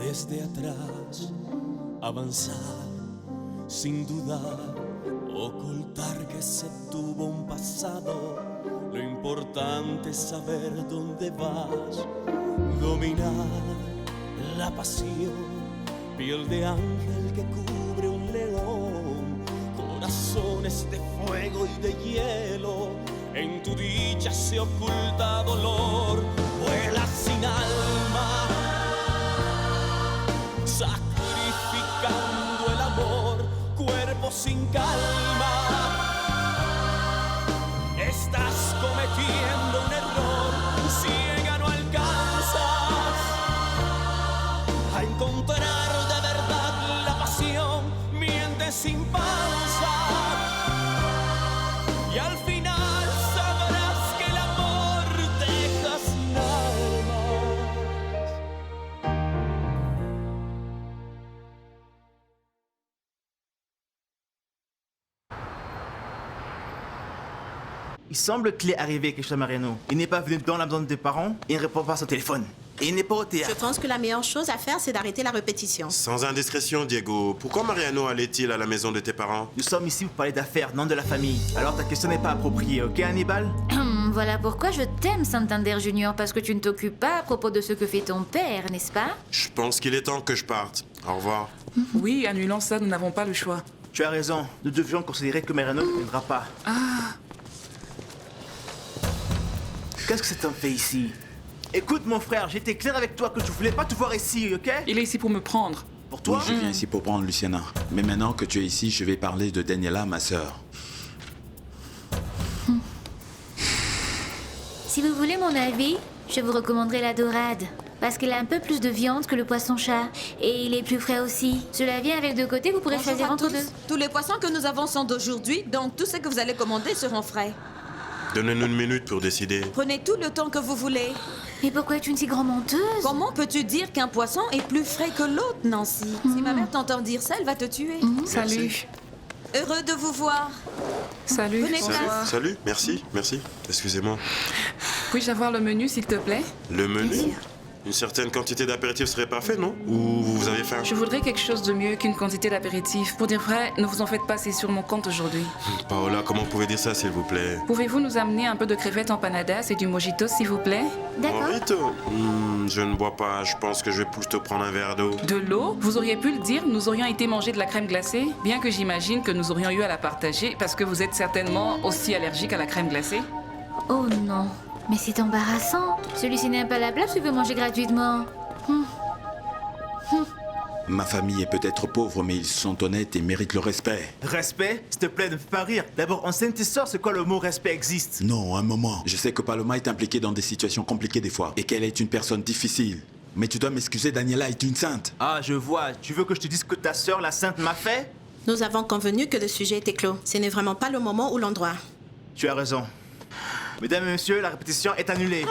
desde atrás, avanzar sin dudar, ocultar que se tuvo un pasado. Lo importante es saber dónde vas, dominar la pasión, piel de ángel que cubre un león, corazones de fuego y de hielo. En tu dicha se oculta dolor, vuela sin alma, sacrificando el amor, cuerpo sin calma. Estás cometiendo un error, ciega no alcanzas a encontrar de verdad la pasión, mientes sin pausa y al final sabrás que el amor deja sin almas. Il semble qu'il est arrivé quelque chose à Mariano. Il n'est pas venu dans la maison de tes parents, il ne répond pas à son téléphone. Et il n'est pas au théâtre. Je pense que la meilleure chose à faire, c'est d'arrêter la répétition. Sans indiscrétion, Diego, pourquoi Mariano allait-il à la maison de tes parents? Nous sommes ici pour parler d'affaires, non de la famille. Alors ta question n'est pas appropriée, ok Hannibal? Voilà pourquoi je t'aime, Santander Junior, parce que tu ne t'occupes pas à propos de ce que fait ton père, n'est-ce pas? Je pense qu'il est temps que je parte. Au revoir. Oui, annulons ça, nous n'avons pas le choix. Tu as raison, nous devions considérer que Mariano ne viendra pas. Qu'est-ce que cet homme fait ici? Écoute mon frère, j'étais clair avec toi que je voulais pas te voir ici, ok? Il est ici pour me prendre. Pour toi? Oui, je viens ici pour prendre Luciana. Mais maintenant que tu es ici, je vais parler de Daniela, ma sœur. Si vous voulez mon avis, je vous recommanderais la dorade. Parce qu'elle a un peu plus de viande que le poisson-chat. Et il est plus frais aussi. Cela vient avec deux côtés, vous pourrez Bonjour choisir à entre tous. deux. Tous les poissons que nous avons sont d'aujourd'hui, donc tout ce que vous allez commander seront frais. Donnez-nous une minute pour décider. Prenez tout le temps que vous voulez. Mais pourquoi es-tu une si grande menteuse? Comment peux-tu dire qu'un poisson est plus frais que l'autre, Nancy? Si ma mère t'entend dire ça, elle va te tuer. Salut. Heureux de vous voir. Salut. Venez, Salut, place. salut, merci. Excusez-moi. Puis-je avoir le menu, s'il te plaît? Le menu? Une certaine quantité d'apéritifs serait parfait, non? Ou vous avez faim? Je voudrais quelque chose de mieux qu'une quantité d'apéritif. Pour dire vrai, ne vous en faites pas, c'est sur mon compte aujourd'hui. Paola, comment vous pouvez dire ça, s'il vous plaît? Pouvez-vous nous amener un peu de crevettes empanadas et du mojito, s'il vous plaît? D'accord. Mojito? Je ne bois pas, je pense que je vais plutôt prendre un verre d'eau. De l'eau? Vous auriez pu le dire, nous aurions été manger de la crème glacée. Bien que j'imagine que nous aurions eu à la partager, parce que vous êtes certainement aussi allergique à la crème glacée. Oh non. Mais c'est embarrassant. Celui-ci n'aime pas la blague, tu veux manger gratuitement. Ma famille est peut-être pauvre, mais ils sont honnêtes et méritent le respect. Respect? S'il te plaît, ne fais pas rire. D'abord, enseigne tes sœurs c'est quoi le mot respect existe. Non, un moment. Je sais que Paloma est impliquée dans des situations compliquées des fois, et qu'elle est une personne difficile. Mais tu dois m'excuser, Daniela est une sainte. Ah, je vois. Tu veux que je te dise ce que ta sœur, la sainte, m'a fait? Nous avons convenu que le sujet était clos. Ce n'est vraiment pas le moment ou l'endroit. Tu as raison. Mesdames et messieurs, la répétition est annulée.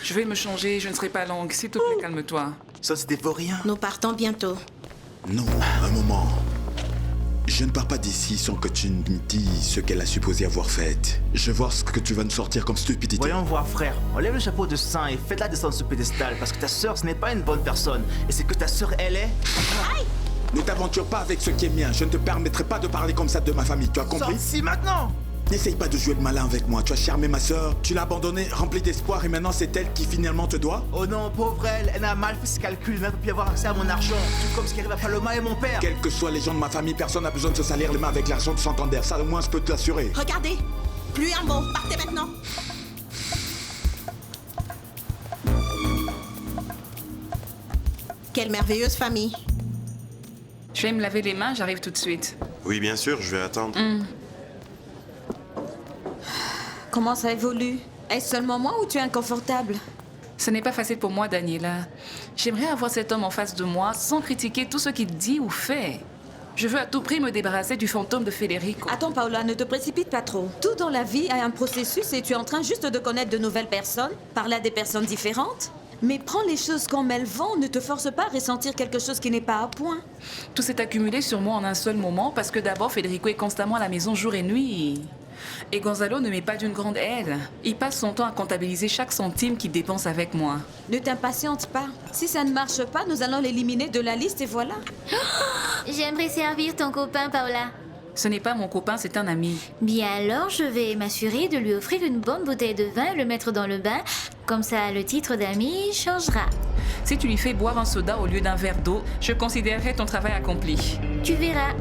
Je vais me changer, je ne serai pas longue. S'il te plaît, calme-toi. Ça, c'était pour rien. Nous partons bientôt. Non, un moment. Je ne pars pas d'ici sans que tu me dises ce qu'elle a supposé avoir fait. Je vois ce que tu vas nous sortir comme stupidité. Voyons voir, frère. Enlève le chapeau de saint et faites-la descendre ce pédestal parce que ta sœur, ce n'est pas une bonne personne. Et c'est que ta sœur, elle est... Ne t'aventure pas avec ce qui est mien. Je ne te permettrai pas de parler comme ça de ma famille. Tu as compris? Sors ici maintenant! N'essaye pas de jouer le malin avec moi. Tu as charmé ma sœur, tu l'as abandonnée, remplie d'espoir, et maintenant c'est elle qui finalement te doit? Oh non, pauvre elle a mal fait ses calculs, elle n'a pas pu avoir accès à mon argent. Tout comme ce qui arrive à Paloma et mon père. Quels que soient les gens de ma famille, personne n'a besoin de se salir les mains avec l'argent de Santander. Ça, au moins, je peux te l'assurer. Regardez. Plus un mot. Partez maintenant. Quelle merveilleuse famille. Je vais me laver les mains, j'arrive tout de suite. Oui, bien sûr, je vais attendre. Comment ça évolue? Est-ce seulement moi ou tu es inconfortable? Ce n'est pas facile pour moi, Daniela. J'aimerais avoir cet homme en face de moi sans critiquer tout ce qu'il dit ou fait. Je veux à tout prix me débarrasser du fantôme de Federico. Attends, Paola, ne te précipite pas trop. Tout dans la vie a un processus et tu es en train juste de connaître de nouvelles personnes, parler à des personnes différentes. Mais prends les choses comme elles vont, ne te force pas à ressentir quelque chose qui n'est pas à point. Tout s'est accumulé sur moi en un seul moment parce que d'abord, Federico est constamment à la maison jour et nuit. Et Gonzalo ne m'est pas d'une grande aide. Il passe son temps à comptabiliser chaque centime qu'il dépense avec moi. Ne t'impatiente pas. Si ça ne marche pas, nous allons l'éliminer de la liste et voilà. J'aimerais servir ton copain, Paola. Ce n'est pas mon copain, c'est un ami. Bien alors, je vais m'assurer de lui offrir une bonne bouteille de vin et le mettre dans le bain. Comme ça, le titre d'ami changera. Si tu lui fais boire un soda au lieu d'un verre d'eau, je considérerai ton travail accompli. Tu verras.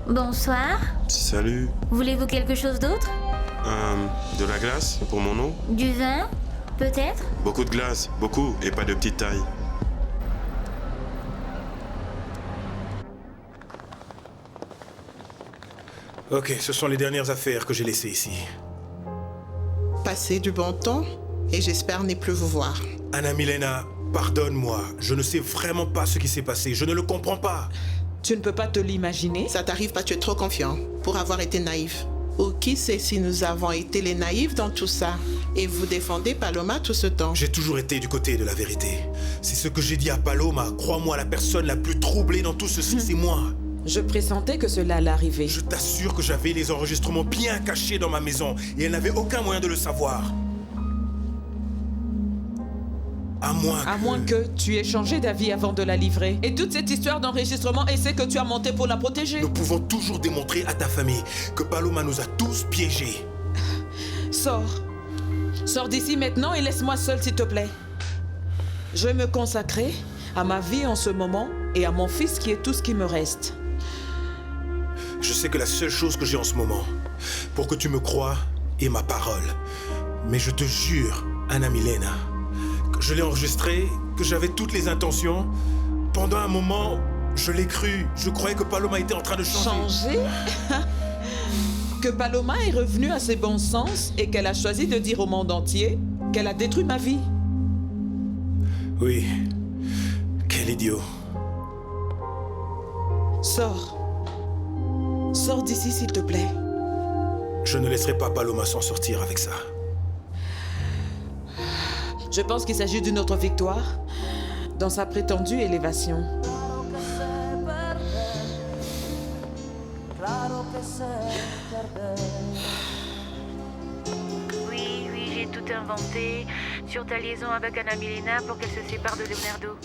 Bonsoir. Salut. Voulez-vous quelque chose d'autre? De la glace pour mon eau? Du vin? Peut-être? Beaucoup de glace, beaucoup, et pas de petite taille. Ok, ce sont les dernières affaires que j'ai laissées ici. Passez du bon temps et j'espère ne plus vous voir. Anna Milena, pardonne-moi. Je ne sais vraiment pas ce qui s'est passé. Je ne le comprends pas. Tu ne peux pas te l'imaginer? Ça t'arrive pas, tu es trop confiant pour avoir été naïf. Ou qui sait si nous avons été les naïfs dans tout ça et vous défendez Paloma tout ce temps. J'ai toujours été du côté de la vérité. C'est ce que j'ai dit à Paloma. Crois-moi, la personne la plus troublée dans tout ceci, c'est moi. Je pressentais que cela allait arriver. Je t'assure que j'avais les enregistrements bien cachés dans ma maison et elle n'avait aucun moyen de le savoir. À moins que tu aies changé d'avis avant de la livrer. Et toute cette histoire d'enregistrement, et c'est que tu as monté pour la protéger. Nous pouvons toujours démontrer à ta famille que Paloma nous a tous piégés. Sors. Sors d'ici maintenant et laisse-moi seul, s'il te plaît. Je vais me consacrer à ma vie en ce moment et à mon fils qui est tout ce qui me reste. Je sais que la seule chose que j'ai en ce moment, pour que tu me crois, est ma parole. Mais je te jure, Anna Milena, que je l'ai enregistré, que j'avais toutes les intentions. Pendant un moment, je l'ai cru. Je croyais que Paloma était en train de changer. Changer? Que Paloma est revenue à ses bons sens et qu'elle a choisi de dire au monde entier qu'elle a détruit ma vie. Oui. Quel idiot. Sors. Sors d'ici, s'il te plaît. Je ne laisserai pas Paloma s'en sortir avec ça. Je pense qu'il s'agit d'une autre victoire dans sa prétendue élévation. Oui, j'ai tout inventé sur ta liaison avec Anna Milena pour qu'elle se sépare de Leonardo.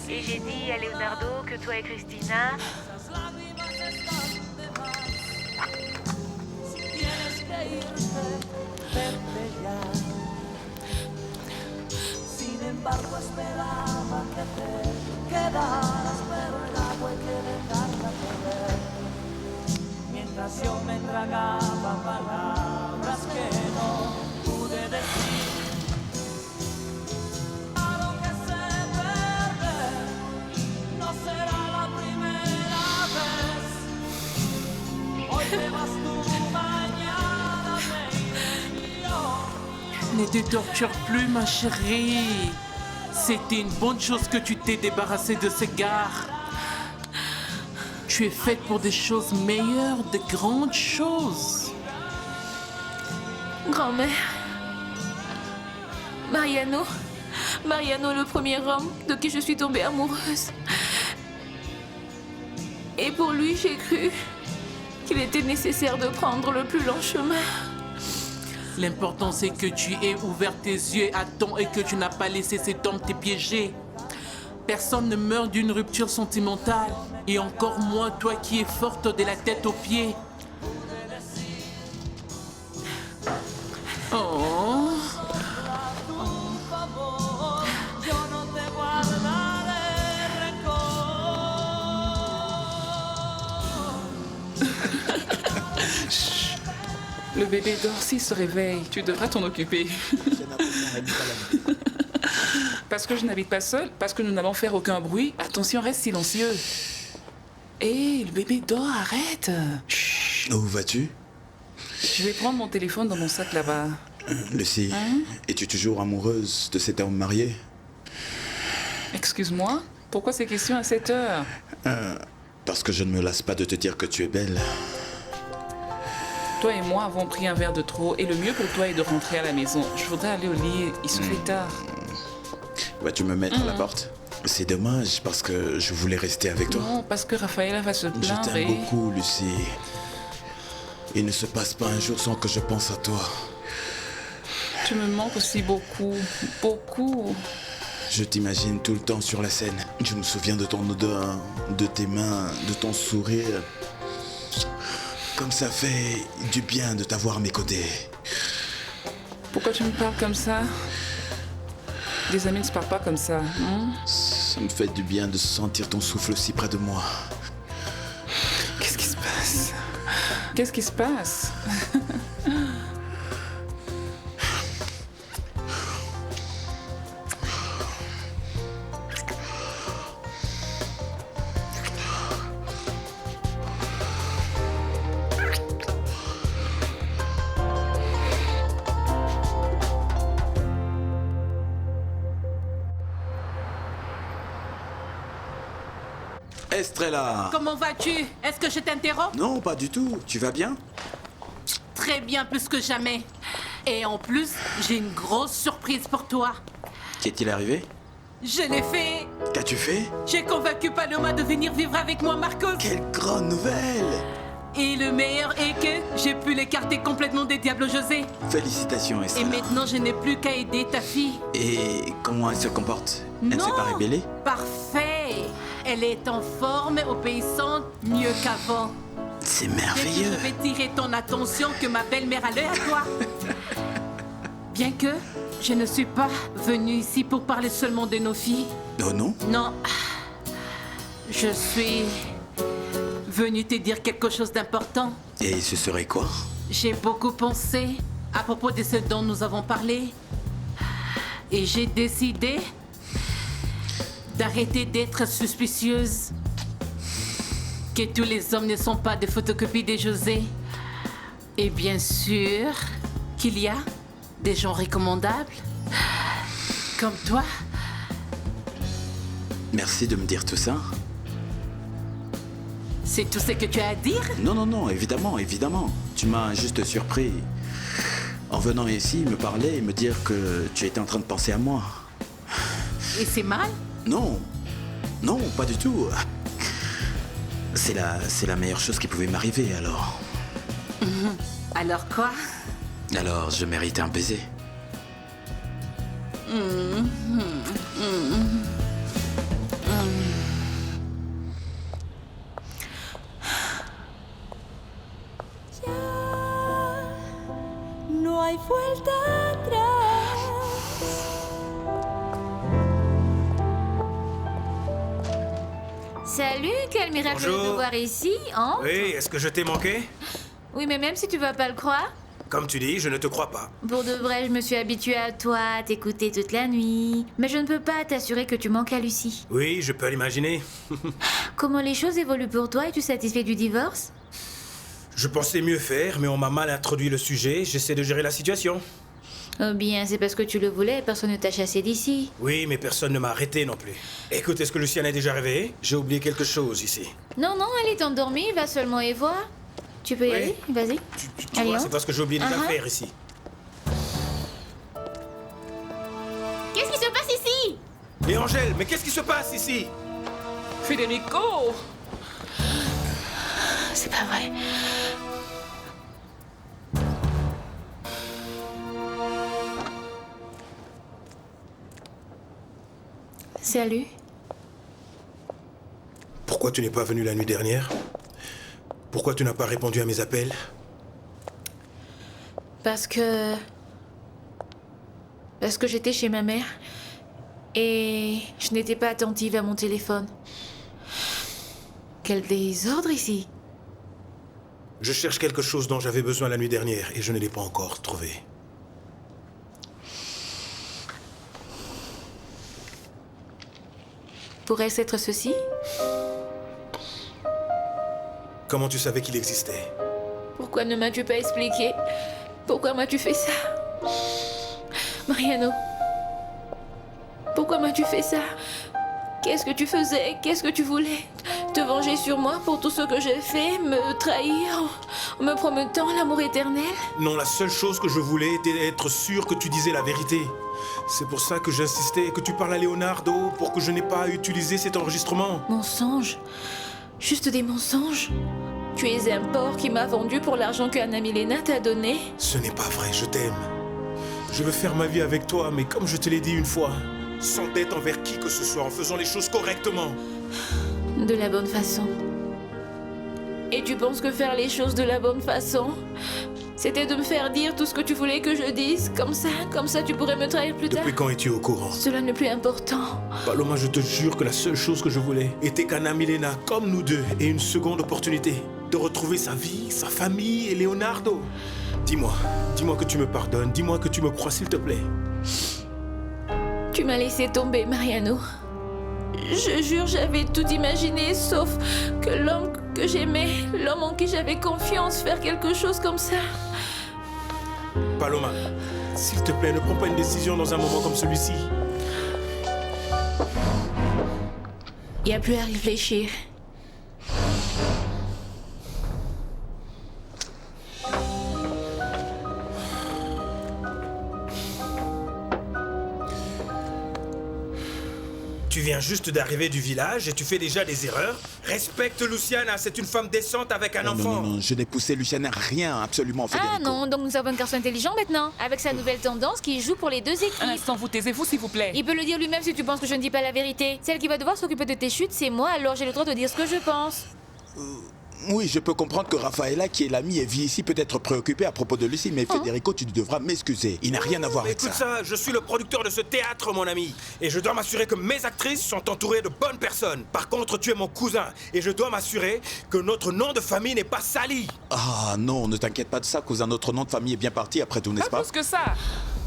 Et j'ai dit à Leonardo que toi et Christina... Sin embargo esperaba que te quedaras, pero el agua hay que dejarla correr. Mientras yo me tragaba palabras que no pude decir. Claro que sé perder, no será la primera vez. Hoy te vas tú, mañana me iré yo. Ne te torture plus, ma chérie. C'était une bonne chose que tu t'es débarrassée de ces gars. Tu es faite pour des choses meilleures, de grandes choses. Grand-mère. Mariano, le premier homme de qui je suis tombée amoureuse. Et pour lui, j'ai cru qu'il était nécessaire de prendre le plus long chemin. L'important, c'est que tu aies ouvert tes yeux à temps et que tu n'as pas laissé cet homme te piéger. Personne ne meurt d'une rupture sentimentale. Et encore moins toi qui es forte de la tête aux pieds. Oh. Le bébé dort, s'il se réveille, tu devras t'en occuper. Parce que je n'habite pas seule, parce que nous n'allons faire aucun bruit, attention, reste silencieux. Hé, le bébé dort, arrête. Où vas-tu? Je vais prendre mon téléphone dans mon sac là-bas. Lucie, es-tu toujours amoureuse de cet homme marié? Excuse-moi, pourquoi ces questions à cette heure? Parce que je ne me lasse pas de te dire que tu es belle. Toi et moi avons pris un verre de trop et le mieux pour toi est de rentrer à la maison. Je voudrais aller au lit, il se fait tard. Vas-tu me mettre à la porte? C'est dommage parce que je voulais rester avec toi. Non, parce que Raphaël va se Je plaindre. t'aime beaucoup, Lucie. Il ne se passe pas un jour sans que je pense à toi. Tu me manques aussi beaucoup, beaucoup. Je t'imagine tout le temps sur la scène. Je me souviens de ton odeur, de tes mains, de ton sourire. Comme ça fait du bien de t'avoir à mes côtés. Pourquoi tu me parles comme ça? Des amis ne se parlent pas comme ça, hein? Ça me fait du bien de sentir ton souffle si près de moi. Qu'est-ce qui se passe? Qu'est-ce qui se passe? Estrella! Comment vas-tu? Est-ce que je t'interromps? Non, pas du tout. Tu vas bien? Très bien, plus que jamais. Et en plus, j'ai une grosse surprise pour toi. Qu'est-il arrivé? Je l'ai fait. Qu'as-tu fait? J'ai convaincu Paloma de venir vivre avec moi, Marcos. Quelle grande nouvelle! Et le meilleur est que j'ai pu l'écarter complètement des Diablos José. Félicitations, Et Estrella. maintenant, je n'ai plus qu'à aider ta fille. Et comment elle se comporte? Elle ne Non. s'est pas rébellée? Parfait. Elle est en forme, obéissante, mieux qu'avant. C'est Dès que merveilleux. je vais tirer ton attention que ma belle-mère a l'œil à toi. Bien que je ne suis pas venue ici pour parler seulement de nos filles. Oh non? Non. Je suis venue te dire quelque chose d'important. Et ce serait quoi? J'ai beaucoup pensé à propos de ce dont nous avons parlé. Et j'ai décidé d'arrêter d'être suspicieuse. Que tous les hommes ne sont pas des photocopies de José. Et bien sûr qu'il y a des gens recommandables. Comme toi. Merci de me dire tout ça. C'est tout ce que tu as à dire? Non, non, non, évidemment, évidemment. Tu m'as juste surpris. En venant ici, me parler et me dire que tu étais en train de penser à moi. Et c'est mal? Non, non, pas du tout. C'est la meilleure chose qui pouvait m'arriver, alors. Alors quoi? Alors, je mérite un baiser. No hay vuelta atrás. Salut, quel miracle de Bonjour. te voir ici, hein? Oui, est-ce que je t'ai manqué? Oui, mais même si tu vas pas le croire, Comme tu dis, je ne te crois pas. pour de vrai, je me suis habituée à toi, à t'écouter toute la nuit. Mais je ne peux pas t'assurer que tu manques à Lucie. Oui, je peux l'imaginer. Comment les choses évoluent pour toi? Es-tu satisfait du divorce? Je pensais mieux faire, mais on m'a mal introduit le sujet. J'essaie de gérer la situation. Oh bien, c'est parce que tu le voulais et personne ne t'a chassé d'ici. Oui, mais personne ne m'a arrêté non plus. Écoute, est-ce que Luciane est déjà réveillée? J'ai oublié quelque chose ici. Non, non, elle est endormie, va seulement y voir. Tu peux y Oui. aller? Vas-y. Tu Allez, vois, hein. c'est parce que j'ai oublié des Uh-huh. affaires ici. Qu'est-ce qui se passe ici? Et Angèle, mais qu'est-ce qui se passe ici? Federico! C'est pas vrai. Salut. Pourquoi tu n'es pas venu la nuit dernière? Pourquoi tu n'as pas répondu à mes appels? Parce que j'étais chez ma mère et je n'étais pas attentive à mon téléphone. Quel désordre ici. Je cherche quelque chose dont j'avais besoin la nuit dernière et je ne l'ai pas encore trouvé. Pourrait-ce être ceci? Comment tu savais qu'il existait? Pourquoi ne m'as-tu pas expliqué? Pourquoi m'as-tu fait ça? Mariano, pourquoi m'as-tu fait ça? Qu'est-ce que tu faisais? Qu'est-ce que tu voulais? Te venger sur moi pour tout ce que j'ai fait? Me trahir? En me promettant l'amour éternel? Non, la seule chose que je voulais était être sûr que tu disais la vérité. C'est pour ça que j'insistais que tu parles à Leonardo pour que je n'ai pas à utiliser cet enregistrement. Mensonge? Juste des mensonges? Tu es un porc qui m'a vendu pour l'argent que Anna Milena t'a donné? Ce n'est pas vrai, je t'aime. Je veux faire ma vie avec toi, mais comme je te l'ai dit une fois, sans dette envers qui que ce soit, en faisant les choses correctement. De la bonne façon. Et tu penses que faire les choses de la bonne façon, c'était de me faire dire tout ce que tu voulais que je dise? Comme ça tu pourrais me trahir plus tard? Depuis quand es-tu au courant? Cela n'est plus important. Paloma, je te jure que la seule chose que je voulais était qu'Anna Milena, comme nous deux, ait une seconde opportunité de retrouver sa vie, sa famille et Leonardo. Dis-moi que tu me pardonnes, dis-moi que tu me crois, s'il te plaît. Tu m'as laissé tomber, Mariano. Je jure, j'avais tout imaginé, sauf que l'homme que j'aimais, l'homme en qui j'avais confiance, faire quelque chose comme ça. Paloma, s'il te plaît, ne prends pas une décision dans un moment comme celui-ci. Il n'y a plus à réfléchir. Tu viens juste d'arriver du village et tu fais déjà des erreurs. Respecte Luciana, c'est une femme décente avec un enfant. Non, je n'ai poussé Luciana rien, absolument, Federico. Ah non, donc nous avons un garçon intelligent maintenant, avec sa nouvelle tendance qui joue pour les deux équipes. Un instant, vous taisez-vous, s'il vous plaît. Il peut le dire lui-même si tu penses que je ne dis pas la vérité. Celle qui va devoir s'occuper de tes chutes, c'est moi, alors j'ai le droit de dire ce que je pense. Oui, je peux comprendre que Rafaela, qui est l'amie et vit ici, peut être préoccupée à propos de Lucie, mais Federico, tu devras m'excuser. Il n'a rien à voir avec ça. Écoute ça, je suis le producteur de ce théâtre, mon ami. Et je dois m'assurer que mes actrices sont entourées de bonnes personnes. Par contre, tu es mon cousin. Et je dois m'assurer que notre nom de famille n'est pas sali. Ah non, ne t'inquiète pas de ça, cousin. Notre nom de famille est bien parti après tout, n'est-ce Pas pas? plus que ça.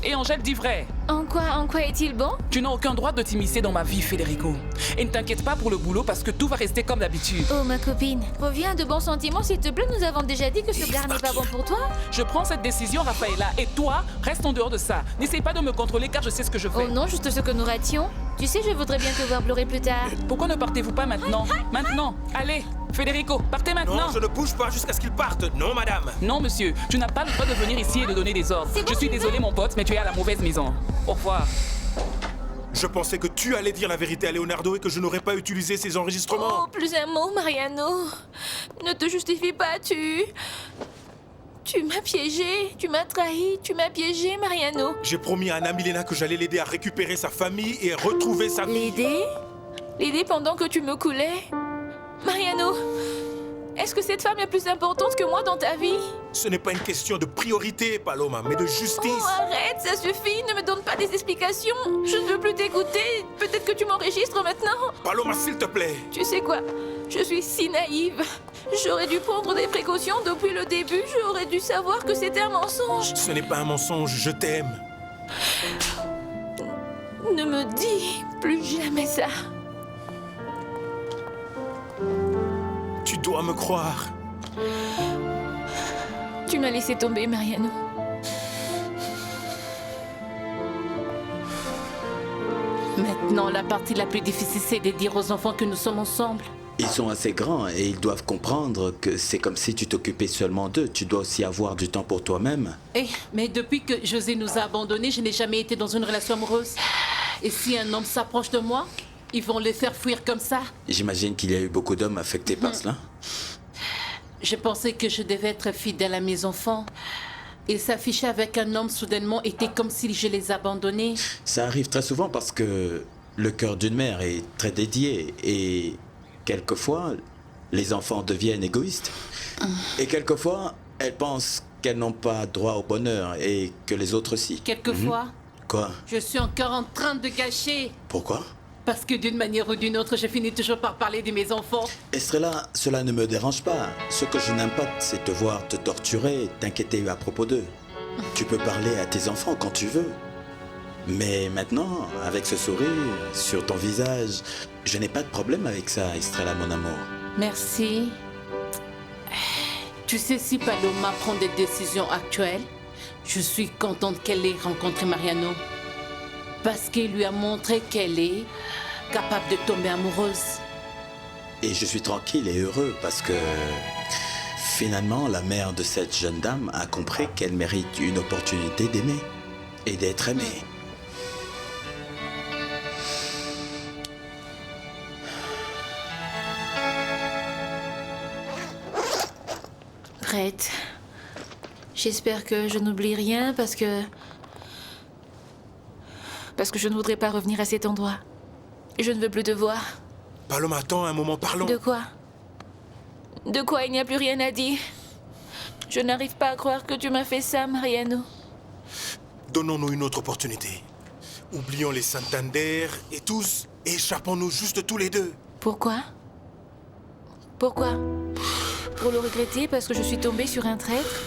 Et Angèle dit vrai. En quoi est-il bon? Tu n'as aucun droit de t'immiscer dans ma vie, Federico. Et ne t'inquiète pas pour le boulot parce que tout va rester comme d'habitude. Oh ma copine, reviens à de bons sentiments s'il te plaît, nous avons déjà dit que ce gars n'est pas bon pour toi. Je prends cette décision, Rafaela, et toi, reste en dehors de ça. N'essaye pas de me contrôler car je sais ce que je fais. Oh non, juste ce que nous rations. Tu sais, je voudrais bien te voir pleurer plus tard. Pourquoi ne partez-vous pas maintenant? Maintenant, allez, Federico, partez maintenant. Non, je ne bouge pas jusqu'à ce qu'il parte. Non, madame. Non, monsieur, tu n'as pas le droit de venir ici et de donner des ordres. Je suis désolé, mon pote, mais tu es à la mauvaise maison. Au revoir. Je pensais que tu allais dire la vérité à Leonardo et que je n'aurais pas utilisé ces enregistrements. Oh, plus un mot, Mariano. Ne te justifie pas, Tu m'as piégé, tu m'as trahi, tu m'as piégé, Mariano. J'ai promis à Anna Milena que j'allais l'aider à récupérer sa famille et retrouver sa vie. L'aider? L'aider pendant que tu me coulais? Mariano, est-ce que cette femme est plus importante que moi dans ta vie? Ce n'est pas une question de priorité, Paloma, mais de justice. Oh, arrête, ça suffit, ne me donne pas des explications. Je ne veux plus t'écouter. Peut-être que tu m'enregistres maintenant. Paloma, s'il te plaît. Tu sais quoi? Je suis si naïve. J'aurais dû prendre des précautions depuis le début. J'aurais dû savoir que c'était un mensonge. Ce n'est pas un mensonge, je t'aime. Ne me dis plus jamais ça. Tu dois me croire. Tu m'as laissé tomber, Mariano. Maintenant, la partie la plus difficile, c'est de dire aux enfants que nous sommes ensemble. Ils sont assez grands et ils doivent comprendre que c'est comme si tu t'occupais seulement d'eux. Tu dois aussi avoir du temps pour toi-même. Mais depuis que José nous a abandonnés, je n'ai jamais été dans une relation amoureuse. Et si un homme s'approche de moi, ils vont le faire fuir comme ça. J'imagine qu'il y a eu beaucoup d'hommes affectés par cela. Je pensais que je devais être fidèle à mes enfants. Et s'afficher avec un homme soudainement était comme si je les abandonnais. Ça arrive très souvent parce que le cœur d'une mère est très dédié et quelquefois, les enfants deviennent égoïstes. Et quelquefois, elles pensent qu'elles n'ont pas droit au bonheur et que les autres si. Quelquefois, Quoi? je suis encore en train de gâcher. Pourquoi? Parce que d'une manière ou d'une autre, je finis toujours par parler de mes enfants. Estrella, cela ne me dérange pas. Ce que je n'aime pas, c'est te voir te torturer et t'inquiéter à propos d'eux. Tu peux parler à tes enfants quand tu veux. Mais maintenant, avec ce sourire sur ton visage, je n'ai pas de problème avec ça, Estrella, mon amour. Merci. Tu sais, si Paloma prend des décisions actuelles, je suis contente qu'elle ait rencontré Mariano. Parce qu'il lui a montré qu'elle est capable de tomber amoureuse. Et je suis tranquille et heureux parce que finalement, la mère de cette jeune dame a compris qu'elle mérite une opportunité d'aimer et d'être aimée. Brett, j'espère que je n'oublie rien parce que je ne voudrais pas revenir à cet endroit. Je ne veux plus te voir. Paloma, attends un moment, parlons. De quoi? De quoi il n'y a plus rien à dire? Je n'arrive pas à croire que tu m'as fait ça, Mariano. Donnons-nous une autre opportunité. Oublions les Santander et tous, et échappons-nous juste tous les deux. Pourquoi? Pourquoi? Pour le regretter parce que je suis tombée sur un traître?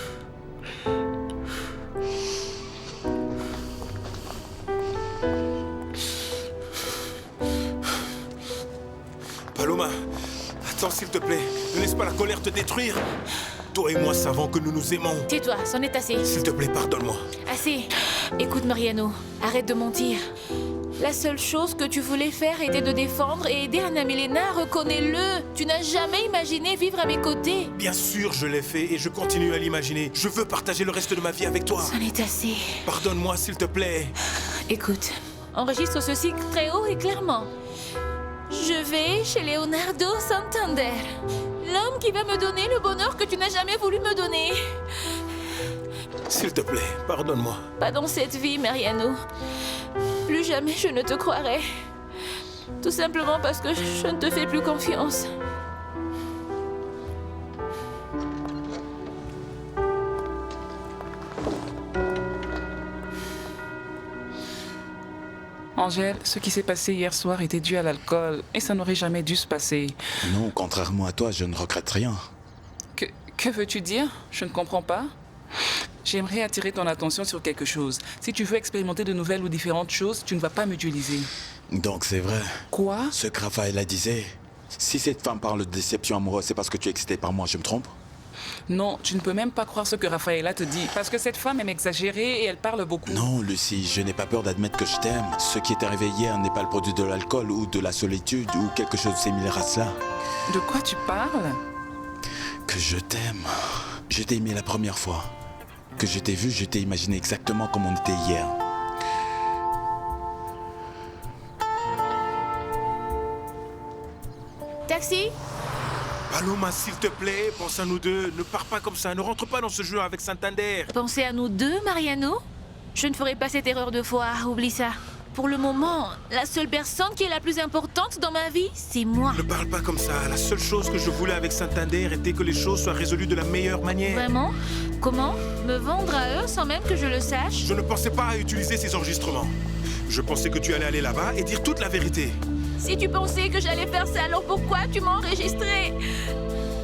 Paloma, attends s'il te plaît. Ne laisse pas la colère te détruire. Toi et moi savons que nous nous aimons. Tais-toi, c'en est assez. S'il te plaît, pardonne-moi. Assez. Écoute, Mariano, arrête de mentir. La seule chose que tu voulais faire était de défendre et aider Anna Milena, reconnais-le. Tu n'as jamais imaginé vivre à mes côtés. Bien sûr, je l'ai fait et je continue à l'imaginer. Je veux partager le reste de ma vie avec toi. C'en est assez. Pardonne-moi, s'il te plaît. Écoute, enregistre ceci très haut et clairement. Je vais chez Leonardo Santander, l'homme qui va me donner le bonheur que tu n'as jamais voulu me donner. S'il te plaît, pardonne-moi. Pas dans cette vie, Mariano. Plus jamais je ne te croirai. Tout simplement parce que je ne te fais plus confiance. Angèle, ce qui s'est passé hier soir était dû à l'alcool et ça n'aurait jamais dû se passer. Non, contrairement à toi, je ne regrette rien. Que veux-tu dire? Je ne comprends pas. J'aimerais attirer ton attention sur quelque chose. Si tu veux expérimenter de nouvelles ou différentes choses, tu ne vas pas m'utiliser. Donc c'est vrai. Quoi? Ce que Raphaël disait. Si cette femme parle de déception amoureuse, c'est parce que tu es excité par moi, je me trompe? Non, tu ne peux même pas croire ce que Raphaëla te dit. Parce que cette femme aime exagérer et elle parle beaucoup. Non, Lucie, je n'ai pas peur d'admettre que je t'aime. Ce qui est arrivé hier n'est pas le produit de l'alcool ou de la solitude ou quelque chose de similaire à cela. De quoi tu parles? Que je t'aime. Je t'ai aimé la première fois. Que je t'ai vu, je t'ai imaginé exactement comme on était hier. Taxi? Paloma, s'il te plaît, pense à nous deux. Ne pars pas comme ça, ne rentre pas dans ce jeu avec Santander. Pensez à nous deux, Mariano? Je ne ferai pas cette erreur de fois, oublie ça. Pour le moment, la seule personne qui est la plus importante dans ma vie, c'est moi. Ne parle pas comme ça. La seule chose que je voulais avec Santander était que les choses soient résolues de la meilleure manière. Vraiment? Comment? Me vendre à eux sans même que je le sache? Je ne pensais pas à utiliser ces enregistrements. Je pensais que tu allais aller là-bas et dire toute la vérité. Si tu pensais que j'allais faire ça, alors pourquoi tu m'as enregistré?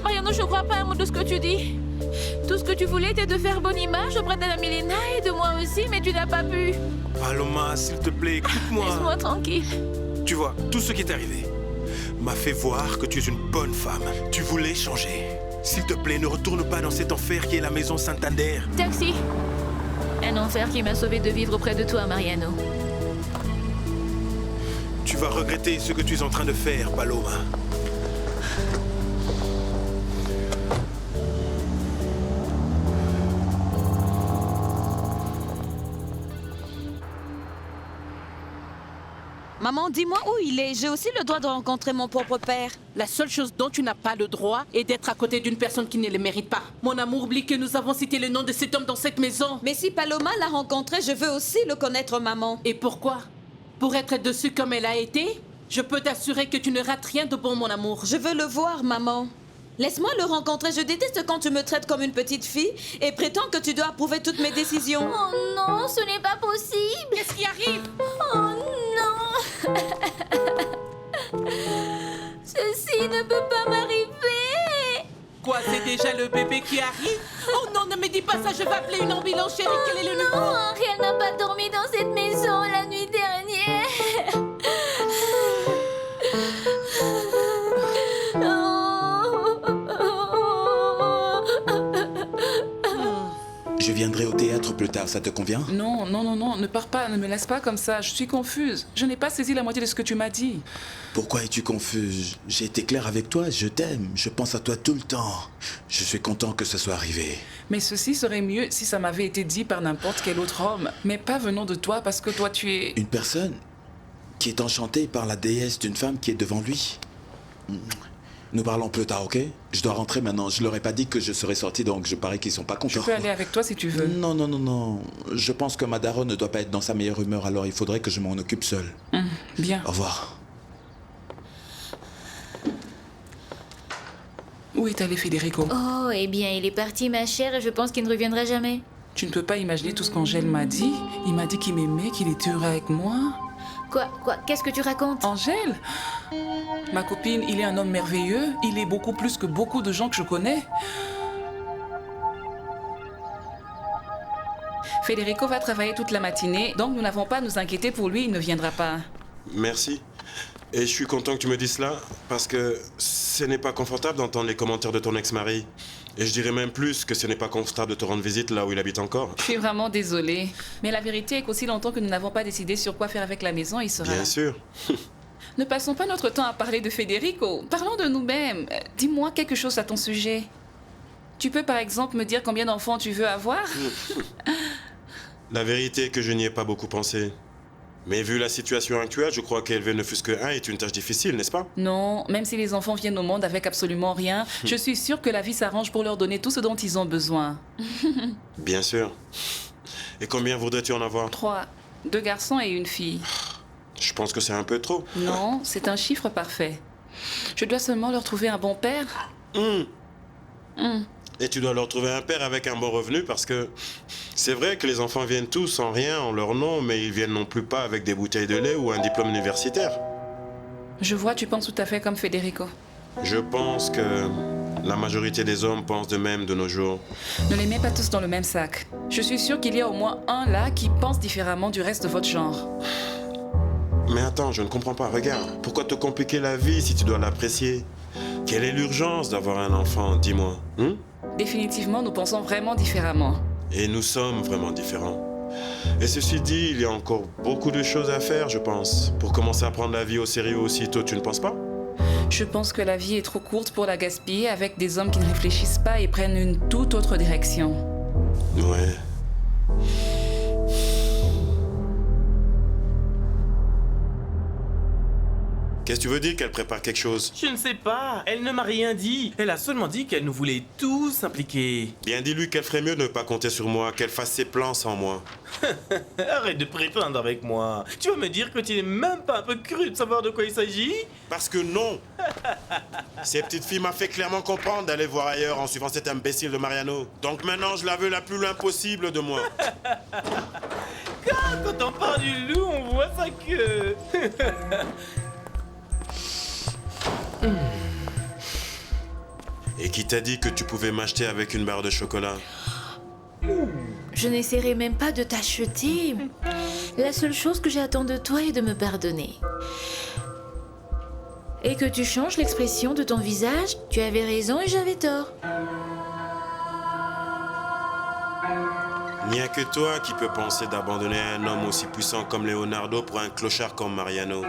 Mariano, je crois pas un mot de ce que tu dis. Tout ce que tu voulais était de faire bonne image auprès d'Anna Milena et de moi aussi, mais tu n'as pas pu. Paloma, s'il te plaît, écoute-moi. Laisse-moi tranquille. Tu vois, tout ce qui est arrivé m'a fait voir que tu es une bonne femme. Tu voulais changer. S'il te plaît, ne retourne pas dans cet enfer qui est la maison Santander. Taxi. Un enfer qui m'a sauvé de vivre auprès de toi, Mariano. Tu vas regretter ce que tu es en train de faire, Paloma. Maman, dis-moi où il est. J'ai aussi le droit de rencontrer mon propre père. La seule chose dont tu n'as pas le droit est d'être à côté d'une personne qui ne le mérite pas. Mon amour, oublie que nous avons cité le nom de cet homme dans cette maison. Mais si Paloma l'a rencontré, je veux aussi le connaître, maman. Et pourquoi? Pour être dessus comme elle a été? Je peux t'assurer que tu ne rates rien de bon, mon amour. Je veux le voir, maman. Laisse-moi le rencontrer. Je déteste quand tu me traites comme une petite fille et prétends que tu dois approuver toutes mes décisions. Oh non, ce n'est pas possible. Qu'est-ce qui arrive? Oh non. Ceci ne peut pas m'arriver. Quoi, c'est déjà le bébé qui arrive? Oh non, ne me dis pas ça, je vais appeler une ambulance, chérie. Quel est le numéro? Non, Ariel n'a pas dormi dans cette maison la nuit dernière. Je viendrai au théâtre plus tard, ça te convient? Non, non, non, non, ne pars pas, ne me laisse pas comme ça. Je suis confuse. Je n'ai pas saisi la moitié de ce que tu m'as dit. Pourquoi es-tu confuse? J'ai été clair avec toi, je t'aime, je pense à toi tout le temps. Je suis content que ce soit arrivé. Mais ceci serait mieux si ça m'avait été dit par n'importe quel autre homme. Mais pas venant de toi parce que toi tu es... Une personne qui est enchantée par la déesse d'une femme qui est devant lui. Nous parlons plus tard, ok? Je dois rentrer maintenant. Je leur ai pas dit que je serais sorti, donc je parie qu'ils sont pas contents. Je peux aller avec toi si tu veux. Non, non, non, non. Je pense que ma daronne ne doit pas être dans sa meilleure humeur, alors il faudrait que je m'en occupe seul. Bien. Au revoir. Où est allé Federico? Oh, eh bien, il est parti, ma chère, et je pense qu'il ne reviendra jamais. Tu ne peux pas imaginer tout ce qu'Angèle m'a dit. Il m'a dit qu'il m'aimait, qu'il était heureux avec moi. Quoi? Qu'est-ce que tu racontes? Angèle? Ma copine, il est un homme merveilleux. Il est beaucoup plus que beaucoup de gens que je connais. Federico va travailler toute la matinée, donc nous n'avons pas à nous inquiéter pour lui, il ne viendra pas. Merci. Et je suis content que tu me dises cela, parce que ce n'est pas confortable d'entendre les commentaires de ton ex-mari. Et je dirais même plus que ce n'est pas confortable de te rendre visite là où il habite encore. Je suis vraiment désolée. Mais la vérité est qu'aussi longtemps que nous n'avons pas décidé sur quoi faire avec la maison, il sera... Bien sûr. Ne passons pas notre temps à parler de Federico. Parlons de nous-mêmes. Dis-moi quelque chose à ton sujet. Tu peux par exemple me dire combien d'enfants tu veux avoir? La vérité est que je n'y ai pas beaucoup pensé. Mais vu la situation actuelle, je crois qu'élever ne fût-ce que un est une tâche difficile, n'est-ce pas? Non, même si les enfants viennent au monde avec absolument rien, je suis sûre que la vie s'arrange pour leur donner tout ce dont ils ont besoin. Bien sûr. Et combien voudrais-tu en avoir? 3. 2 garçons et une fille. Je pense que c'est un peu trop. Non, c'est un chiffre parfait. Je dois seulement leur trouver un bon père. Et tu dois leur trouver un père avec un bon revenu parce que c'est vrai que les enfants viennent tous sans rien en leur nom, mais ils viennent non plus pas avec des bouteilles de lait ou un diplôme universitaire. Je vois, tu penses tout à fait comme Federico. Je pense que la majorité des hommes pensent de même de nos jours. Ne les mets pas tous dans le même sac. Je suis sûre qu'il y a au moins un là qui pense différemment du reste de votre genre. Mais attends, je ne comprends pas. Regarde, pourquoi te compliquer la vie si tu dois l'apprécier? Quelle est l'urgence d'avoir un enfant, dis-moi? Définitivement, nous pensons vraiment différemment. Et nous sommes vraiment différents. Et ceci dit, il y a encore beaucoup de choses à faire, je pense. Pour commencer à prendre la vie au sérieux aussitôt, tu ne penses pas? Je pense que la vie est trop courte pour la gaspiller avec des hommes qui ne réfléchissent pas et prennent une toute autre direction. Ouais. Qu'est-ce que tu veux dire qu'elle prépare quelque chose? Je ne sais pas, elle ne m'a rien dit. Elle a seulement dit qu'elle nous voulait tous impliquer. Bien, dis-lui qu'elle ferait mieux de ne pas compter sur moi, qu'elle fasse ses plans sans moi. Arrête de prétendre avec moi. Tu vas me dire que tu n'es même pas un peu cru de savoir de quoi il s'agit? Parce que non. Cette petite fille m'a fait clairement comprendre d'aller voir ailleurs en suivant cet imbécile de Mariano. Donc maintenant, je la veux la plus loin possible de moi. Quand on parle du loup, on voit sa queue. Et qui t'a dit que tu pouvais m'acheter avec une barre de chocolat? Je n'essaierai même pas de t'acheter. La seule chose que j'attends de toi est de me pardonner. Et que tu changes l'expression de ton visage. Tu avais raison et j'avais tort. Il n'y a que toi qui peux penser d'abandonner un homme aussi puissant comme Leonardo pour un clochard comme Mariano.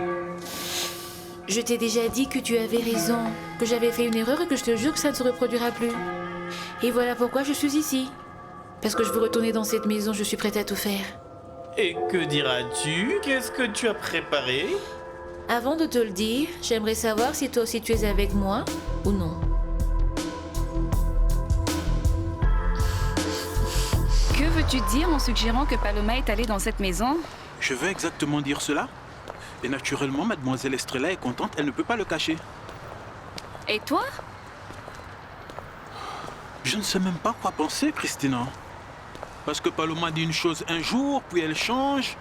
Je t'ai déjà dit que tu avais raison, que j'avais fait une erreur et que je te jure que ça ne se reproduira plus. Et voilà pourquoi je suis ici. Parce que je veux retourner dans cette maison, je suis prête à tout faire. Et que diras-tu? Qu'est-ce que tu as préparé? Avant de te le dire, j'aimerais savoir si toi aussi tu es avec moi ou non. Que veux-tu dire en suggérant que Paloma est allée dans cette maison? Je veux exactement dire cela. Et naturellement, mademoiselle Estrella est contente, elle ne peut pas le cacher. Et toi? Je ne sais même pas quoi penser, Christina. Parce que Paloma dit une chose un jour, puis elle change.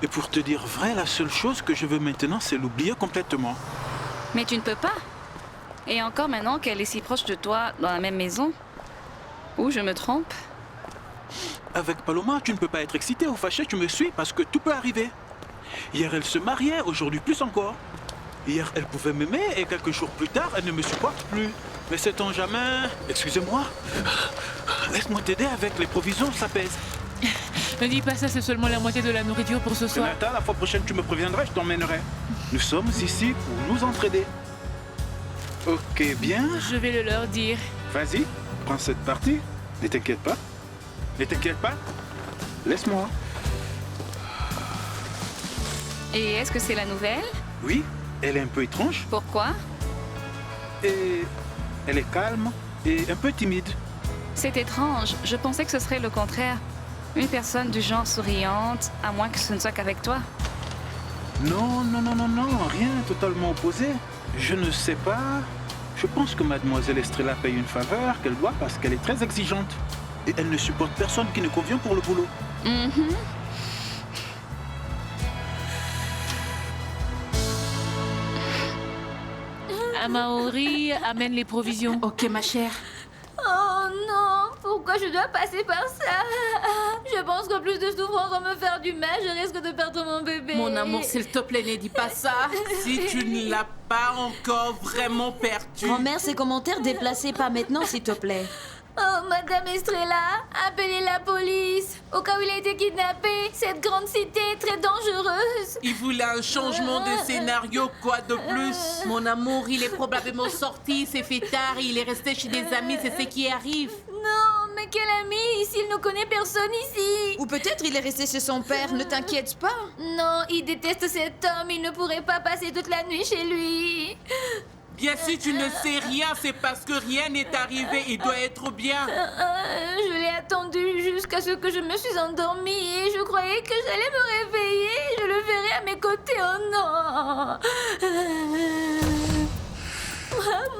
Et pour te dire vrai, la seule chose que je veux maintenant, c'est l'oublier complètement. Mais tu ne peux pas. Et encore maintenant qu'elle est si proche de toi, dans la même maison. Ou je me trompe? Avec Paloma, tu ne peux pas être excité ou fâché, tu me suis, parce que tout peut arriver. Hier, elle se mariait, aujourd'hui plus encore. Hier, elle pouvait m'aimer et quelques jours plus tard, elle ne me supporte plus. Mais sait-on jamais... Excusez-moi. Laisse-moi t'aider avec les provisions, ça pèse. Ne dis pas ça, c'est seulement la moitié de la nourriture pour ce soir. Renata, la fois prochaine tu me préviendras, je t'emmènerai. Nous sommes ici pour nous entraider. Ok, bien. Je vais le leur dire. Vas-y, prends cette partie. Ne t'inquiète pas. Ne t'inquiète pas. Laisse-moi. Et est-ce que c'est la nouvelle? Oui, elle est un peu étrange. Pourquoi? Et elle est calme et un peu timide. C'est étrange. Je pensais que ce serait le contraire. Une personne du genre souriante, à moins que ce ne soit qu'avec toi. Non, rien totalement opposé. Je ne sais pas. Je pense que mademoiselle Estrella paye une faveur qu'elle doit parce qu'elle est très exigeante. Et elle ne supporte personne qui ne convient pour le boulot. Amaori amène les provisions. Ok, ma chère. Oh non, pourquoi je dois passer par ça? Je pense qu'en plus de souffrance va me faire du mal, je risque de perdre mon bébé. Mon amour, s'il te plaît, ne dis pas ça. Si tu ne l'as pas encore vraiment perdu. Grand-mère, ces commentaires déplacés pas maintenant, s'il te plaît. Oh, Madame Estrella, appelez la police. Au cas où il a été kidnappé, cette grande cité est très dangereuse. Il voulait un changement de scénario, quoi de plus? Mon amour, il est probablement sorti, c'est fait tard, il est resté chez des amis, c'est ce qui arrive. Non, mais quel ami? S'il ne connaît personne ici. Ou peut-être il est resté chez son père, ne t'inquiète pas. Non, il déteste cet homme, il ne pourrait pas passer toute la nuit chez lui. Bien, si tu ne sais rien, c'est parce que rien n'est arrivé. Il doit être bien. Je l'ai attendu jusqu'à ce que je me suis endormie et je croyais que j'allais me réveiller. Je le verrai à mes côtés. Oh non!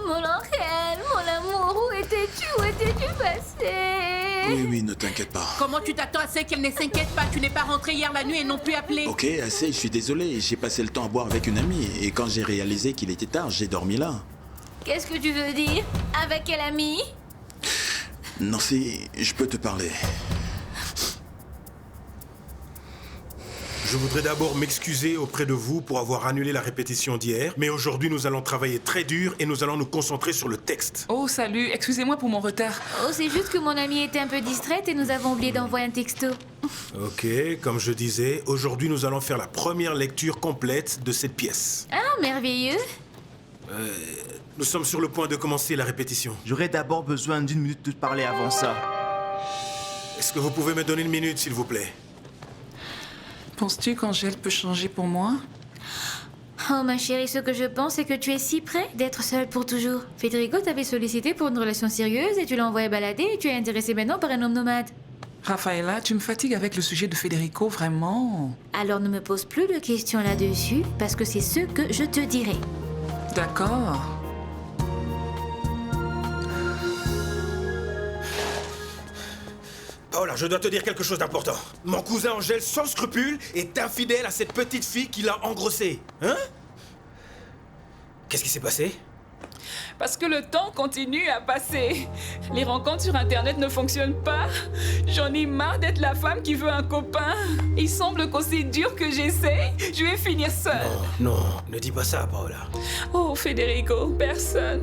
Mon Angel, mon amour, où étais-tu? Où étais-tu passé? Oui, ne t'inquiète pas. Comment tu t'attends à ce qu'elle ne s'inquiète pas? Tu n'es pas rentré hier la nuit et non plus appelé. Ok, assez, je suis désolé. J'ai passé le temps à boire avec une amie et quand j'ai réalisé qu'il était tard, j'ai dormi là. Qu'est-ce que tu veux dire? Avec quel ami? Nancy, je peux te parler. Je voudrais d'abord m'excuser auprès de vous pour avoir annulé la répétition d'hier, mais aujourd'hui nous allons travailler très dur et nous allons nous concentrer sur le texte. Oh, salut, excusez-moi pour mon retard. Oh, c'est juste que mon amie était un peu distraite et nous avons oublié d'envoyer un texto. Ok, comme je disais, aujourd'hui nous allons faire la première lecture complète de cette pièce. Ah, merveilleux. Nous sommes sur le point de commencer la répétition. J'aurais d'abord besoin d'une minute de te parler avant ça. Est-ce que vous pouvez me donner une minute, s'il vous plaît? Penses-tu qu'Angèle peut changer pour moi? Oh, ma chérie, ce que je pense, c'est que tu es si près d'être seule pour toujours. Federico t'avait sollicité pour une relation sérieuse et tu l'as envoyé balader et tu es intéressée maintenant par un homme nomade. Rafaela, tu me fatigues avec le sujet de Federico, vraiment. Alors ne me pose plus de questions là-dessus, parce que c'est ce que je te dirai. D'accord. Paola, je dois te dire quelque chose d'important. Mon cousin Angèle, sans scrupule, est infidèle à cette petite fille qu'il a engrossée. Hein? Qu'est-ce qui s'est passé? Parce que le temps continue à passer. Les rencontres sur Internet ne fonctionnent pas. J'en ai marre d'être la femme qui veut un copain. Il semble qu'aussi dur que j'essaie, je vais finir seule. Non, ne dis pas ça, Paola. Oh, Federico, personne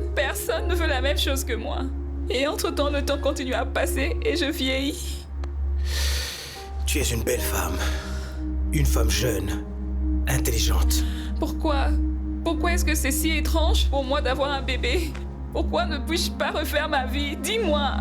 ne veut la même chose que moi. Et entre-temps, le temps continue à passer et je vieillis. Tu es une belle femme. Une femme jeune, intelligente. Pourquoi est-ce que c'est si étrange pour moi d'avoir un bébé? Pourquoi ne puis-je pas refaire ma vie? Dis-moi.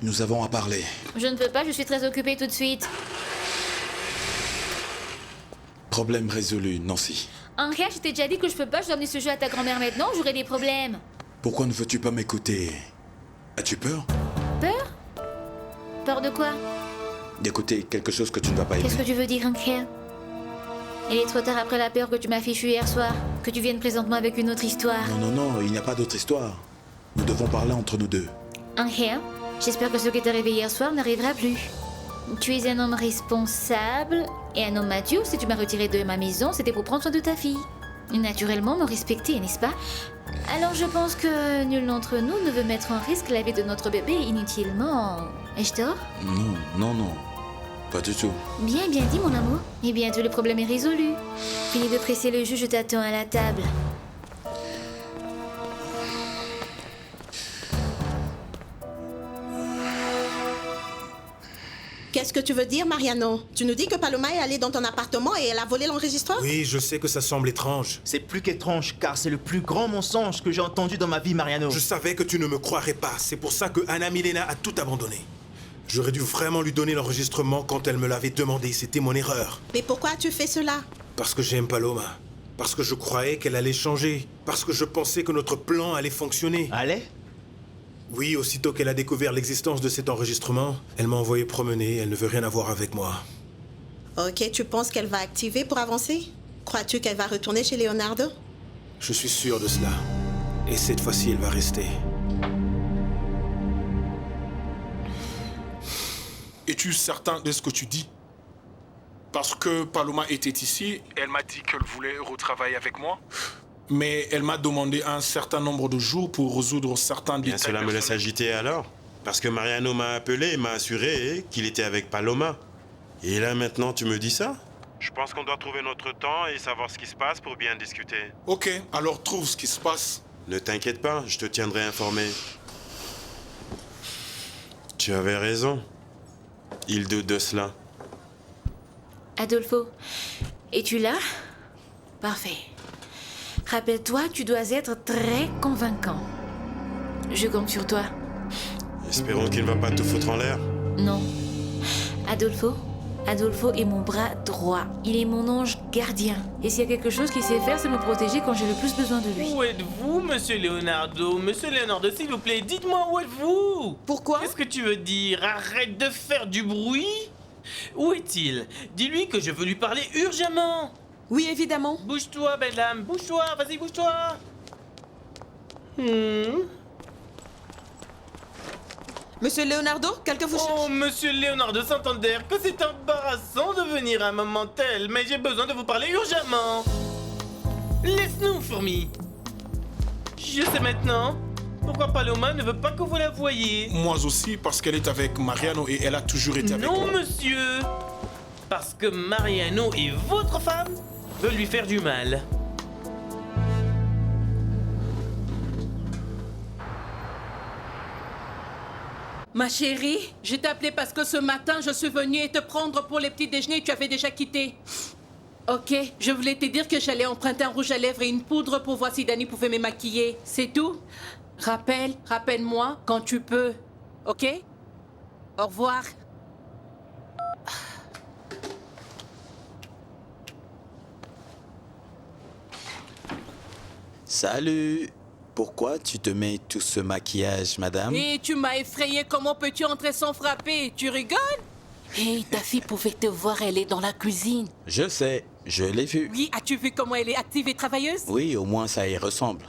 Nous avons à parler. Je ne peux pas, je suis très occupée tout de suite. Problème résolu, Nancy. Angel, je t'ai déjà dit que je peux pas, je dois amener ce jeu à ta grand-mère maintenant, j'aurai des problèmes. Pourquoi ne veux-tu pas m'écouter? As-tu peur? Peur? Peur de quoi? D'écouter quelque chose que tu ne vas pas aimer. Qu'est-ce que tu veux dire, Angel? Il est trop tard après la peur que tu m'as fichue hier soir. Que tu viennes présentement avec une autre histoire. Non, il n'y a pas d'autre histoire. Nous devons parler entre nous deux. Angel, j'espère que ce qui t'est arrivé hier soir n'arrivera plus. Tu es un homme responsable et un homme mature. Si tu m'as retiré de ma maison, c'était pour prendre soin de ta fille. Naturellement, me respecter, n'est-ce pas? Alors je pense que nul d'entre nous ne veut mettre en risque la vie de notre bébé inutilement. Ai-je tort? Non. Pas du tout. Bien dit, mon amour. Eh bien, tout le problème est résolu. Fini de presser le jus, je t'attends à la table. Qu'est-ce que tu veux dire, Mariano? Tu nous dis que Paloma est allée dans ton appartement et elle a volé l'enregistreur? Oui, je sais que ça semble étrange. C'est plus qu'étrange, car c'est le plus grand mensonge que j'ai entendu dans ma vie, Mariano. Je savais que tu ne me croirais pas. C'est pour ça que Anna Milena a tout abandonné. J'aurais dû vraiment lui donner l'enregistrement quand elle me l'avait demandé. C'était mon erreur. Mais pourquoi as-tu fait cela? Parce que j'aime Paloma. Parce que je croyais qu'elle allait changer. Parce que je pensais que notre plan allait fonctionner. Allez? Oui, aussitôt qu'elle a découvert l'existence de cet enregistrement, elle m'a envoyé promener. Elle ne veut rien avoir avec moi. Ok, tu penses qu'elle va activer pour avancer? Crois-tu qu'elle va retourner chez Leonardo? Je suis sûr de cela. Et cette fois-ci, elle va rester. Es-tu certain de ce que tu dis? Parce que Paloma était ici, elle m'a dit qu'elle voulait retravailler avec moi. Mais elle m'a demandé un certain nombre de jours pour résoudre certains détails. Bien, cela me laisse agiter alors. Parce que Mariano m'a appelé et m'a assuré qu'il était avec Paloma. Et là maintenant tu me dis ça? Je pense qu'on doit trouver notre temps et savoir ce qui se passe pour bien discuter. Ok, alors trouve ce qui se passe. Ne t'inquiète pas, je te tiendrai informé. Tu avais raison. Il doute de cela. Adolfo, es-tu là? Parfait. Rappelle-toi, tu dois être très convaincant. Je compte sur toi. Espérons qu'il ne va pas tout foutre en l'air. Non. Adolfo est mon bras droit. Il est mon ange gardien. Et s'il y a quelque chose qu'il sait faire, c'est me protéger quand j'ai le plus besoin de lui. Où êtes-vous, monsieur Leonardo? Monsieur Leonardo, s'il vous plaît, dites-moi où êtes-vous? Pourquoi? Qu'est-ce que tu veux dire? Arrête de faire du bruit. Où est-il? Dis-lui que je veux lui parler urgemment. Oui, évidemment. Bouge-toi, belle dame, bouge-toi, vas-y, bouge-toi. Monsieur Leonardo, quelqu'un vous cherche? Oh, monsieur Leonardo Santander, que c'est embarrassant de venir à un moment tel, mais j'ai besoin de vous parler urgemment. Laisse-nous, fourmi. Je sais maintenant pourquoi Paloma ne veut pas que vous la voyiez. Moi aussi, parce qu'elle est avec Mariano et elle a toujours été avec moi. Non, monsieur. Parce que Mariano est votre femme veut lui faire du mal. Ma chérie, je t'ai appelé parce que ce matin, je suis venue te prendre pour les petits déjeuners et tu avais déjà quitté. Ok, je voulais te dire que j'allais emprunter un rouge à lèvres et une poudre pour voir si Danny pouvait me maquiller. C'est tout. Rappelle-moi quand tu peux. Ok? Au revoir. Salut. Pourquoi tu te mets tout ce maquillage, madame? Et tu m'as effrayé. Comment peux-tu entrer sans frapper? Tu rigoles? Hé, ta fille pouvait te voir, elle est dans la cuisine. Je sais, je l'ai vue. Oui, as-tu vu comment elle est active et travailleuse? Oui, au moins ça y ressemble.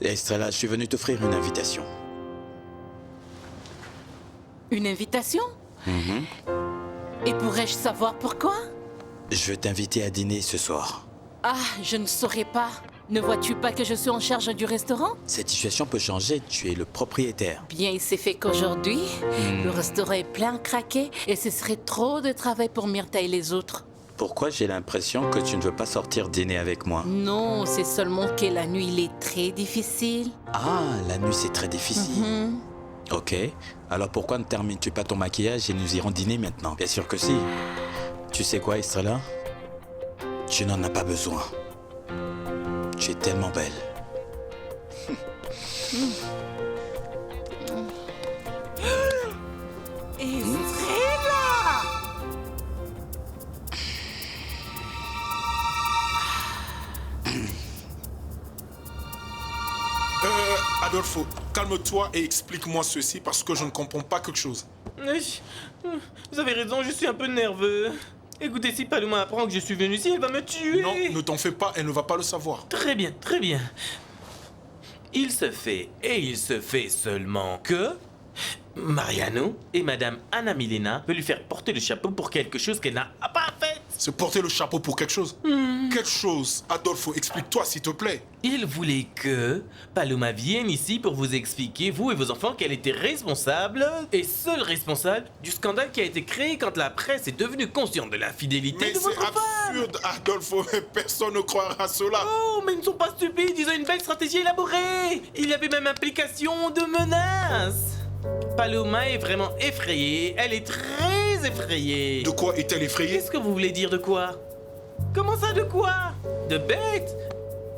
Estrella, je suis venu t'offrir une invitation. Une invitation? Et pourrais-je savoir pourquoi? Je veux t'inviter à dîner ce soir. Ah, je ne saurais pas. Ne vois-tu pas que je suis en charge du restaurant? Cette situation peut changer, tu es le propriétaire. Bien, il s'est fait qu'aujourd'hui, le restaurant est plein craqué et ce serait trop de travail pour Myrtha et les autres. Pourquoi j'ai l'impression que tu ne veux pas sortir dîner avec moi? Non, c'est seulement que la nuit, il est très difficile. Ah, la nuit c'est très difficile. Ok, alors pourquoi ne termines-tu pas ton maquillage et nous irons dîner maintenant? Bien sûr que si. Tu sais quoi, Estrella? Tu n'en as pas besoin. Tu es tellement belle. Estrella! Adolfo, calme-toi et explique-moi ceci parce que je ne comprends pas quelque chose. Vous avez raison, je suis un peu nerveux. Écoutez, si Paloma apprend que je suis venu ici, elle va me tuer. Non, ne t'en fais pas, elle ne va pas le savoir. Très bien, très bien. Il se fait, et il se fait seulement que Mariano et Madame Anna Milena veulent lui faire porter le chapeau pour quelque chose qu'elle n'a pas fait. C'est porter le chapeau pour quelque chose? quelque chose. Adolfo, explique-toi s'il te plaît. Il voulait que Paloma vienne ici pour vous expliquer, vous et vos enfants, qu'elle était responsable, et seule responsable, du scandale qui a été créé quand la presse est devenue consciente de la fidélité Mais de votre c'est absurde, Adolfo. Personne ne croira cela. Oh, mais ils ne sont pas stupides, ils ont une belle stratégie élaborée. Il y avait même implication de menaces. Paloma est vraiment effrayée, elle est très effrayée. De quoi est-elle effrayée? Qu'est-ce que vous voulez dire de quoi? Comment ça, de quoi? De bêtes?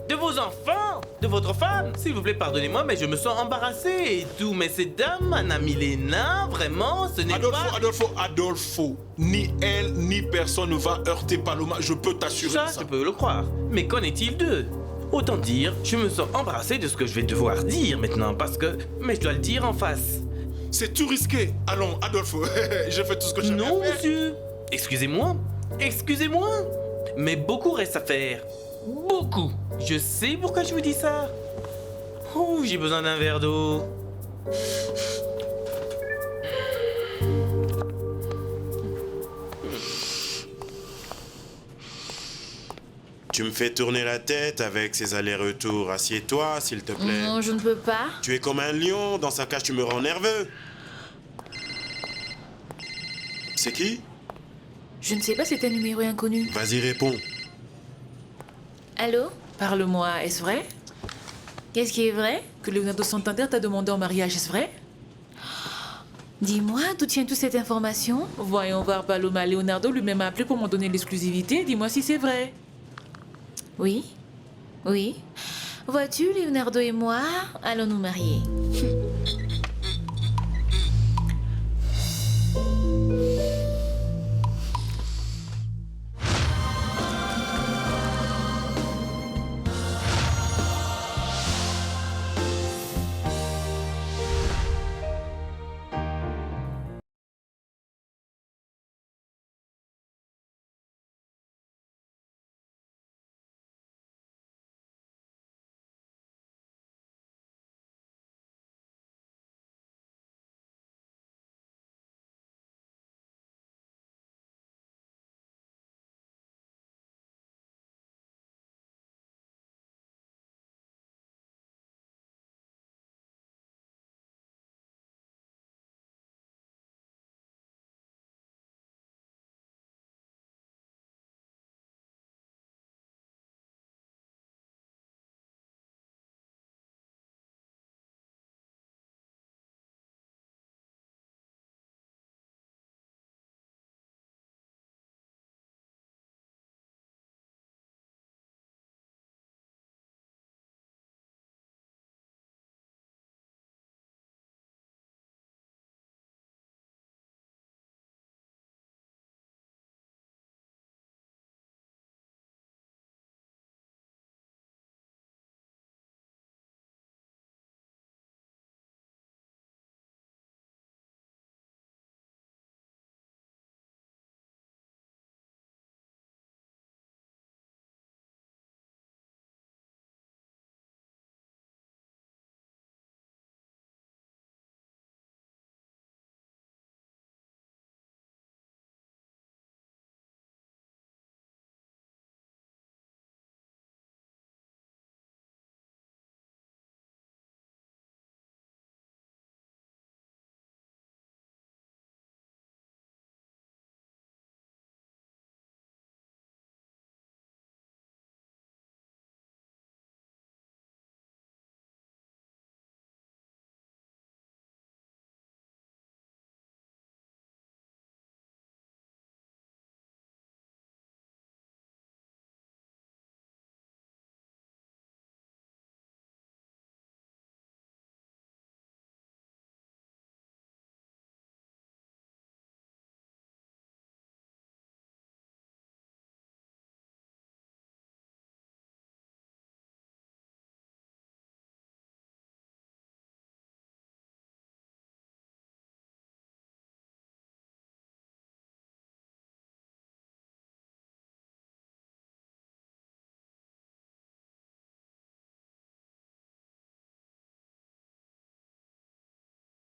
De vos enfants? De votre femme? S'il vous plaît, pardonnez-moi, mais je me sens embarrassé et tout. Mais cette dame, Anna Milena, vraiment, ce n'est pas... Adolfo, ni elle, ni personne ne va heurter Paloma, je peux t'assurer Ça, de ça. je peux le croire. Mais qu'en est-il d'eux? Autant dire, je me sens embarrassé de ce que je vais devoir dire maintenant, parce que... Mais je dois le dire en face. C'est tout risqué. Allons, Adolfo, j'ai fait tout ce que j'avais à faire. Non, monsieur. Excusez-moi. Excusez-moi. Mais beaucoup reste à faire. Beaucoup. Je sais pourquoi je vous dis ça. Oh, j'ai besoin d'un verre d'eau. Tu me fais tourner la tête avec ces allers-retours. Assieds-toi, s'il te plaît. Non, je ne peux pas. Tu es comme un lion. Dans sa cage, tu me rends nerveux. C'est qui? Je ne sais pas, c'est un numéro inconnu. Vas-y, réponds. Allô? Parle-moi, est-ce vrai? Qu'est-ce qui est vrai? Que Leonardo Santander t'a demandé en mariage, est-ce vrai? Dis-moi, d'où tiens-tu cette information? Voyons voir, Paloma. Leonardo lui-même a appelé pour m'en donner l'exclusivité. Dis-moi si c'est vrai. Oui? Oui? Vois-tu, Leonardo et moi, allons nous marier.